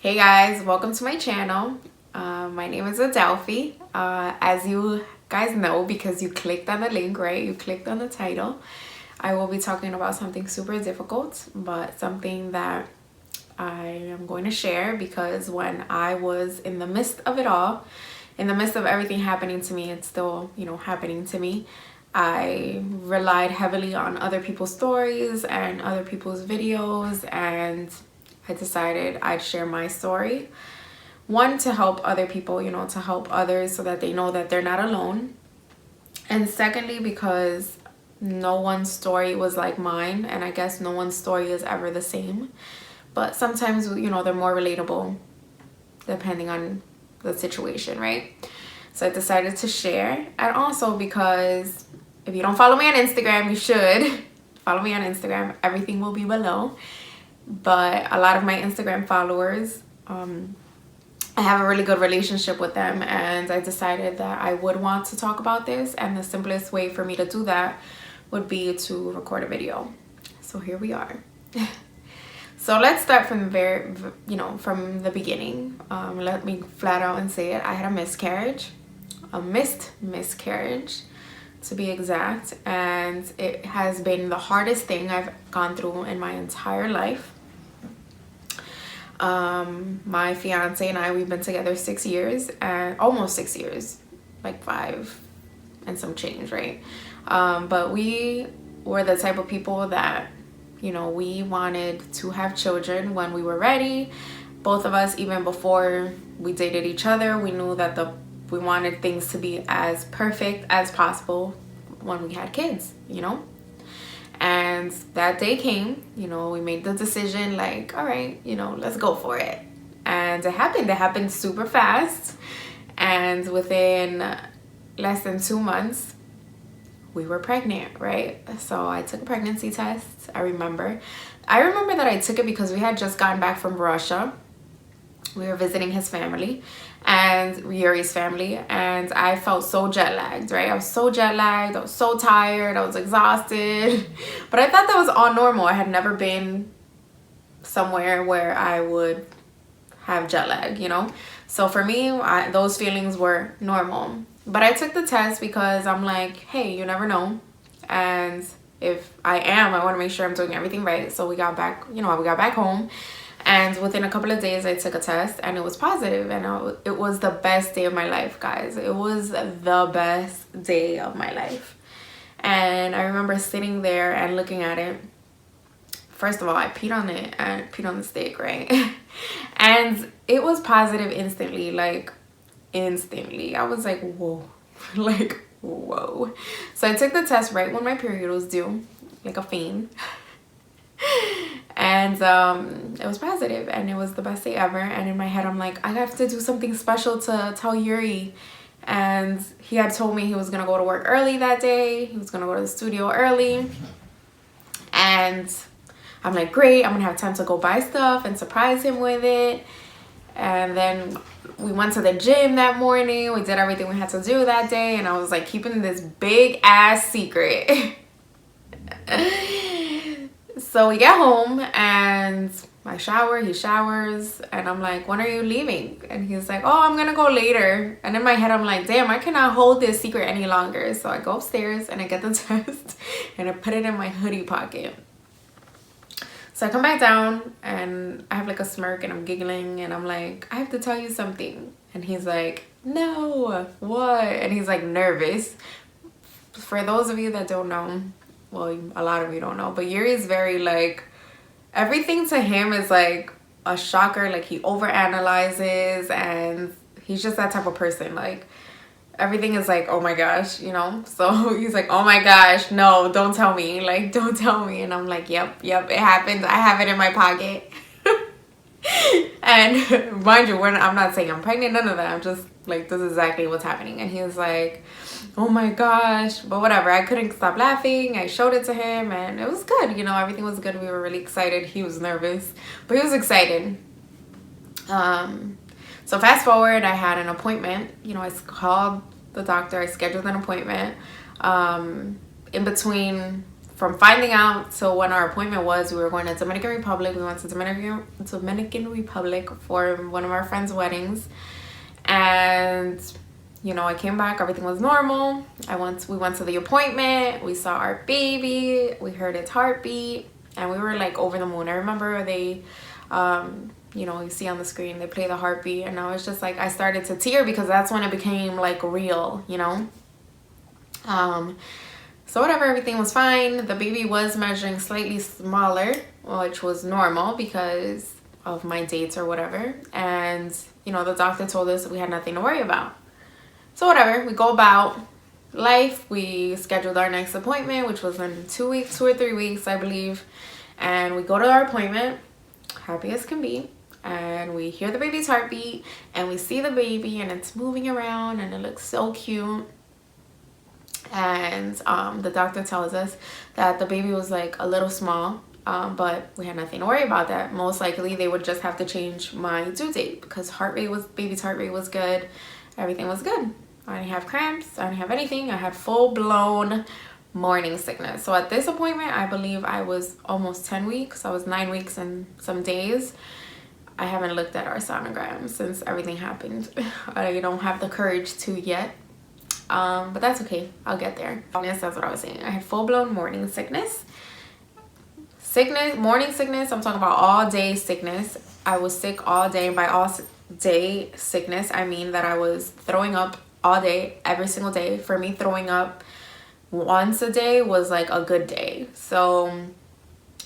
Hey guys, welcome to my channel. My name is Adelphi. As you guys know, because you clicked on the link, right? You clicked on the title. I will be talking about something super difficult, but something that I am going to share because when I was in the midst of it all, in the midst of everything happening to me, it's still, happening to me. I relied heavily on other people's stories and other people's videos, and I decided I'd share my story. One, to help other people, to help others so that they know that they're not alone. And secondly, because no one's story was like mine, and I guess no one's story is ever the same. But sometimes, they're more relatable depending on the situation, right? So I decided to share. And also because if you don't follow me on Instagram, you should follow me on Instagram. Everything will be below. But a lot of my Instagram followers, I have a really good relationship with them, and I decided that I would want to talk about this, and the simplest way for me to do that would be to record a video. So here we are. So let's start from from the beginning. Let me flat out and say it. I had a miscarriage, a missed miscarriage to be exact, and it has been the hardest thing I've gone through in my entire life. My fiance and I, we've been together 6 years, and almost 6 years, like 5 and some change, right? But we were the type of people that, we wanted to have children when we were ready. Both of us, even before we dated each other, we knew that we wanted things to be as perfect as possible when we had kids, And that day came, we made the decision like, all right, let's go for it. And it happened super fast. And within less than 2 months, we were pregnant, right? So I took a pregnancy test. I remember that I took it because we had just gotten back from Russia. We were visiting his family and Yuri's family, and I felt so jet lagged, right? I was so jet lagged, I was so tired, I was exhausted, but I thought that was all normal. I had never been somewhere where I would have jet lag, So for me, those feelings were normal. But I took the test because I'm like, hey, you never know. And if I want to make sure I'm doing everything right. So we got back, we got back home. And within a couple of days, I took a test and it was positive. And it was the best day of my life, guys. It was the best day of my life. And I remember sitting there and looking at it. First of all, I peed on it and peed on the steak, right? And it was positive instantly, like instantly. I was like, whoa, like, whoa. So I took the test right when my period was due, like a fiend. And it was positive, and it was the best day ever. And in my head, I'm like, I have to do something special to tell Yuri. And he had told me he was gonna go to work early that day. He was gonna go to the studio early. And I'm like, great, I'm gonna have time to go buy stuff and surprise him with it. And then we went to the gym that morning. We did everything we had to do that day, and I was like keeping this big ass secret. So we get home and I shower, he showers, and I'm like, when are you leaving? And he's like, oh, I'm gonna go later. And in my head, I'm like, damn, I cannot hold this secret any longer. So I go upstairs and I get the test and I put it in my hoodie pocket. So I come back down and I have like a smirk and I'm giggling and I'm like, I have to tell you something. And he's like, no, what? And he's like nervous. For those of you that don't know, well, a lot of you don't know, but Yuri is very like, everything to him is like a shocker. Like he overanalyzes, and he's just that type of person. Like everything is like, oh my gosh, So he's like, oh my gosh, no, don't tell me. Like, don't tell me. And I'm like, yep, it happened. I have it in my pocket. And mind you, I'm not saying I'm pregnant, none of that. I'm just like, this is exactly what's happening. And he was like, oh my gosh, but whatever. I couldn't stop laughing. I showed it to him and it was good. Everything was good. We were really excited. He was nervous, but he was excited. So fast forward, I had an appointment. I called the doctor. I scheduled an appointment. In between from finding out to when our appointment was, we were going to Dominican Republic. We went to Dominican Republic for one of our friends' weddings. And, you know, I came back, everything was normal. We went to the appointment, we saw our baby, we heard its heartbeat, and we were like over the moon. I remember they, you know, you see on the screen, they play the heartbeat, and I was just like, I started to tear because that's when it became like real, you know. So whatever, everything was fine. The baby was measuring slightly smaller, which was normal because of my dates or whatever. And, you know, the doctor told us we had nothing to worry about. So whatever, we go about life. We scheduled our next appointment, which was in 2 or 3 weeks, I believe. And we go to our appointment, happy as can be. And we hear the baby's heartbeat, and we see the baby, and it's moving around, and it looks so cute. And the doctor tells us that the baby was like a little small, but we had nothing to worry about. That most likely they would just have to change my due date because baby's heart rate was good, everything was good. I didn't have cramps, I didn't have anything. I had full-blown morning sickness. So at this appointment, I believe I was almost 10 weeks. I was 9 weeks and some days. I haven't looked at our sonogram since everything happened. I don't have the courage to yet. But that's okay, I'll get there. That's what I was saying. I had full-blown morning sickness. Morning sickness, I'm talking about all day sickness. I was sick all day. By all day sickness, I mean that I was throwing up all day, every single day. For me, throwing up once a day was like a good day. So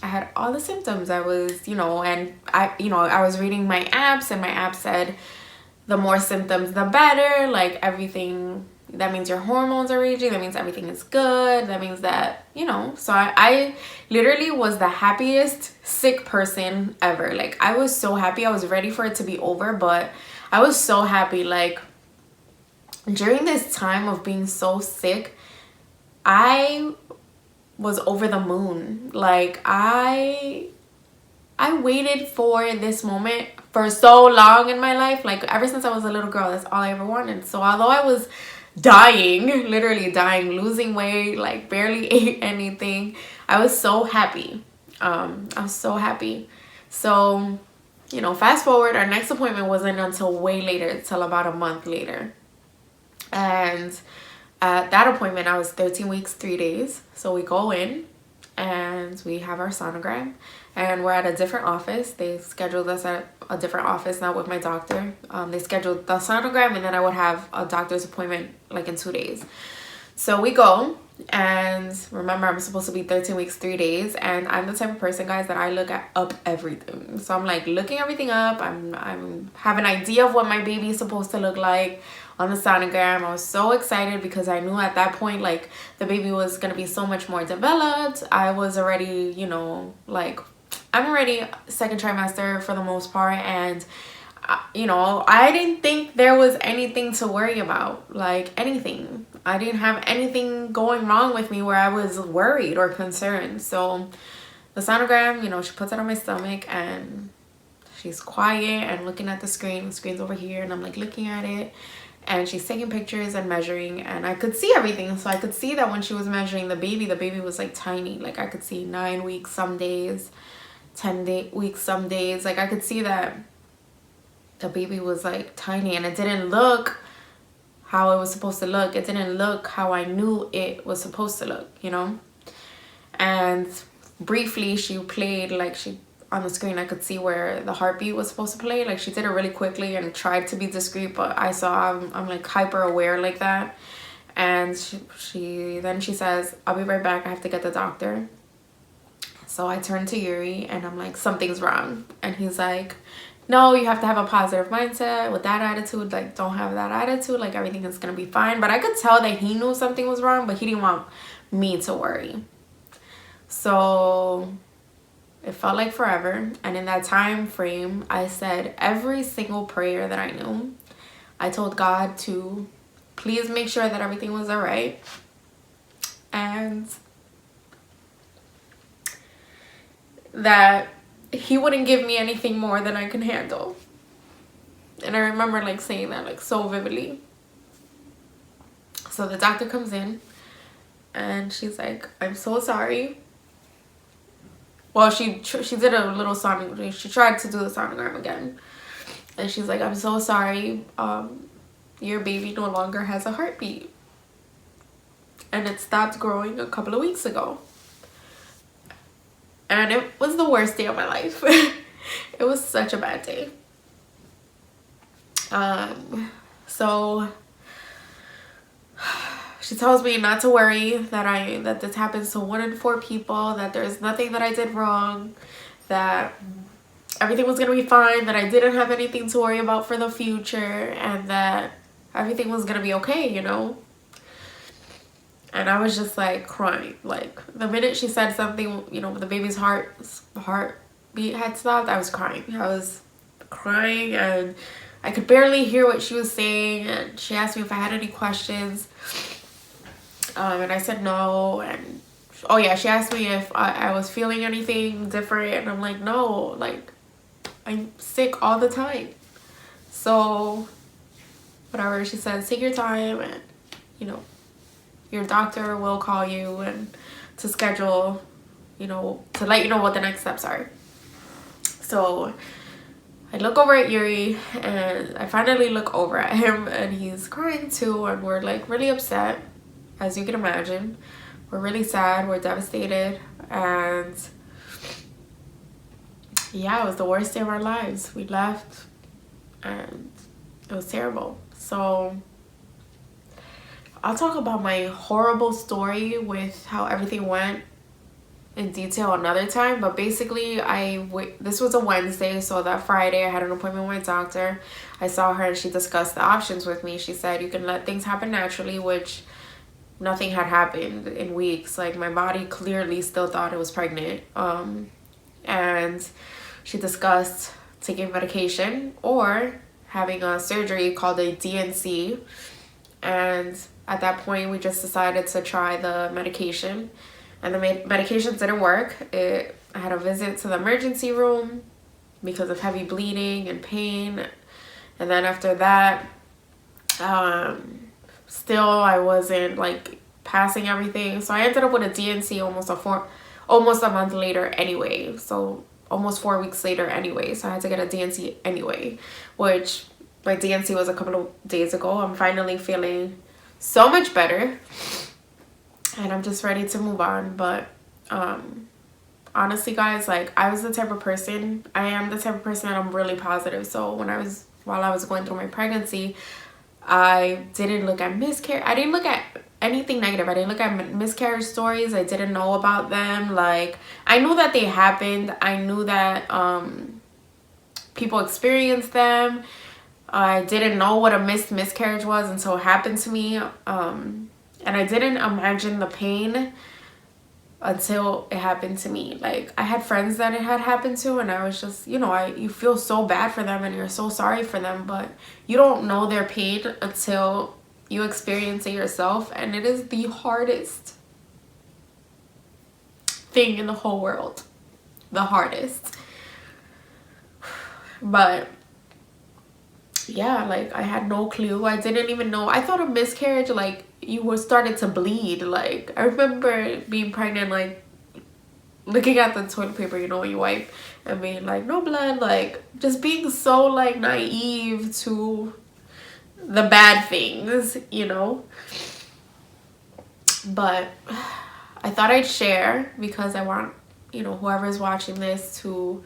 I had all the symptoms. I was, you know, and I was reading my apps, and my app said the more symptoms, the better. Like everything, that means your hormones are raging, that means everything is good, that means that, you know. So I literally was the happiest sick person ever. Like I was so happy. I was ready for it to be over, but I was so happy. Like during this time of being so sick, I was over the moon. Like I waited for this moment for so long in my life. Like ever since I was a little girl, that's all I ever wanted. So although I was dying, literally dying, losing weight, like barely ate anything, I was so happy. I was so happy. So, you know, fast forward, our next appointment wasn't until way later, till about a month later. And at that appointment, I was 13 weeks, 3 days. So we go in and we have our sonogram, and we're at a different office. They scheduled us at a different office, not with my doctor. They scheduled the sonogram, and then I would have a doctor's appointment like in 2 days. So we go, and remember, I'm supposed to be 13 weeks, 3 days, and I'm the type of person, guys, that I look up everything. So I'm like looking everything up. I'm have an idea of what my baby is supposed to look like on the sonogram. I was so excited because I knew at that point, like, the baby was gonna be so much more developed. I was already, you know, like, I'm already second trimester for the most part, and you know, I didn't think there was anything to worry about, like anything. I didn't have anything going wrong with me where I was worried or concerned. So the sonogram, you know, she puts it on my stomach, and she's quiet and looking at the screen. The screen's over here, and I'm like looking at it, and she's taking pictures and measuring, and I could see everything. So I could see that when she was measuring the baby was like tiny. Like I could see 9 weeks some days, 10 weeks some days. Like I could see that the baby was like tiny, and it didn't look how it was supposed to look. It didn't look how I knew it was supposed to look, you know. And briefly she played, like, she on the screen I could see where the heartbeat was supposed to play. Like she did it really quickly and tried to be discreet, but I saw I'm like hyper aware like that. And then she says, I'll be right back, I have to get the doctor. So I turned to Yuri and I'm like, something's wrong. And he's like, no, you have to have a positive mindset. With that attitude, like, don't have that attitude, like everything is gonna be fine. But I could tell that he knew something was wrong, but he didn't want me to worry. So it felt like forever, and in that time frame I said every single prayer that I knew. I told God to please make sure that everything was all right, and that he wouldn't give me anything more than I can handle. And I remember like saying that like so vividly. So the doctor comes in and she's like, I'm so sorry. Well, she did a little sonogram. She tried to do the sonogram again. And she's like, I'm so sorry. Your baby no longer has a heartbeat. And it stopped growing a couple of weeks ago. And it was the worst day of my life. It was such a bad day. So she tells me not to worry, that this happens to 1 in 4 people, that there's nothing that I did wrong, that everything was gonna be fine, that I didn't have anything to worry about for the future, and that everything was gonna be okay, you know? And I was just like crying. Like the minute she said something, you know, the baby's heartbeat had stopped, I was crying. I was crying and I could barely hear what she was saying. And she asked me if I had any questions. And I said no. And oh yeah, she asked me if I was feeling anything different. And I'm like, no, like I'm sick all the time. So whatever, she said, take your time and, you know, your doctor will call you and to schedule, you know, to let you know what the next steps are. So I look over at Yuri and I finally look over at him and he's crying too, and we're like really upset, as you can imagine. We're really sad, we're devastated, and yeah, it was the worst day of our lives. We left and it was terrible. So I'll talk about my horrible story with how everything went in detail another time, but basically this was a Wednesday, so that Friday I had an appointment with my doctor. I saw her and she discussed the options with me. She said you can let things happen naturally, which nothing had happened in weeks. Like my body clearly still thought it was pregnant. And she discussed taking medication or having a surgery called a DNC. And at that point, we just decided to try the medication. And the medication didn't work. I had a visit to the emergency room because of heavy bleeding and pain. And then after that, still I wasn't like passing everything. So I ended up with a DNC almost a month later anyway. So almost 4 weeks later anyway. So I had to get a DNC anyway, which my DNC was a couple of days ago. I'm finally feeling so much better and I'm just ready to move on. But honestly guys, like I am the type of person that I'm really positive. So while I was going through my pregnancy, I didn't look at miscarriage. I didn't look at anything negative. I didn't look at miscarriage stories. I didn't know about them. Like I knew that they happened. I knew that people experienced them. I didn't know what a miscarriage was until it happened to me. And I didn't imagine the pain until it happened to me. Like I had friends that it had happened to, and I was just, you know, you feel so bad for them and you're so sorry for them, but you don't know their pain until you experience it yourself. And it is the hardest thing in the whole world. The hardest. But yeah, like I had no clue. I didn't even know. I thought a miscarriage, like you were started to bleed. Like I remember being pregnant, like looking at the toilet paper, you know, when you wipe, and being like no blood, like just being so like naive to the bad things, you know. But I thought I'd share because I want, you know, whoever's watching this to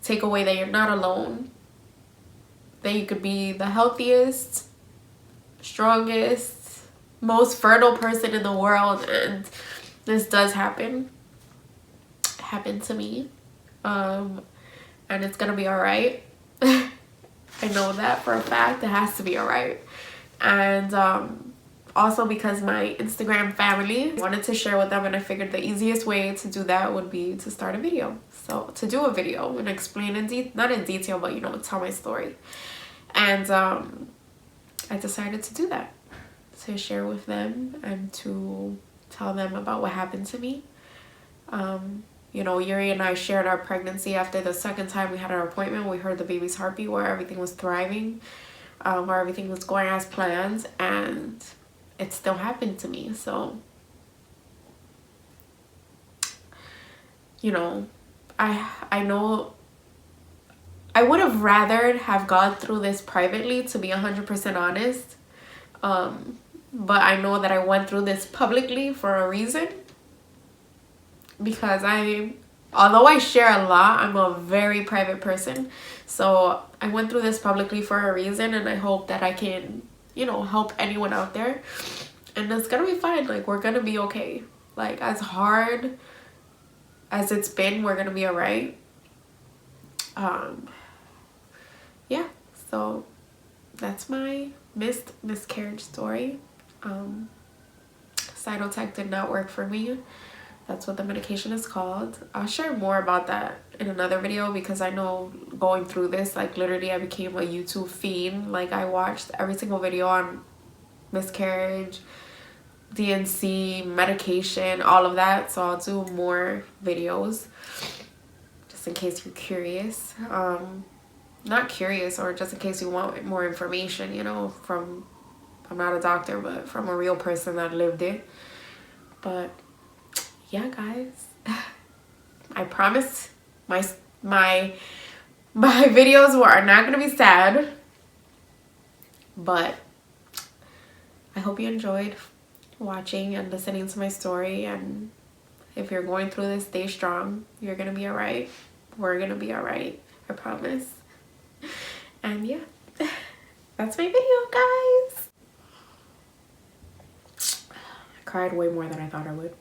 take away that you're not alone, that you could be the healthiest, strongest, most fertile person in the world, and this does happen. It happened to me, and it's gonna be all right. I know that for a fact. It has to be all right. And also because my Instagram family wanted to share with them, and I figured the easiest way to do that would be to start a video. So to do a video and explain not in detail, but you know, tell my story. And I decided to do that, to share with them and to tell them about what happened to me. You know, Yuri and I shared our pregnancy after the second time we had our appointment. We heard the baby's heartbeat, where everything was thriving, where everything was going as planned, and it still happened to me. So, you know, I know I would have rather have gone through this privately, to be 100% honest. But I know that I went through this publicly for a reason, because although I share a lot, I'm a very private person. So I went through this publicly for a reason, and I hope that I can, you know, help anyone out there. And it's gonna be fine. Like, we're gonna be okay. Like, as hard as it's been, we're gonna be all right. Yeah, so that's my miscarriage story. Cytotec did not work for me. That's what the medication is called. I'll share more about that in another video, because I know going through this, like, literally I became a YouTube fiend. Like, I watched every single video on miscarriage, DNC, medication, all of that. So I'll do more videos just in case you're curious. Not curious, or just in case you want more information, you know, from, I'm not a doctor, but from a real person that lived it. But yeah, guys, I promise my videos are not gonna be sad, but I hope you enjoyed watching and listening to my story. And if you're going through this, stay strong. You're gonna be all right. We're gonna be all right, I promise. And yeah, that's my video, guys. I cried way more than I thought I would.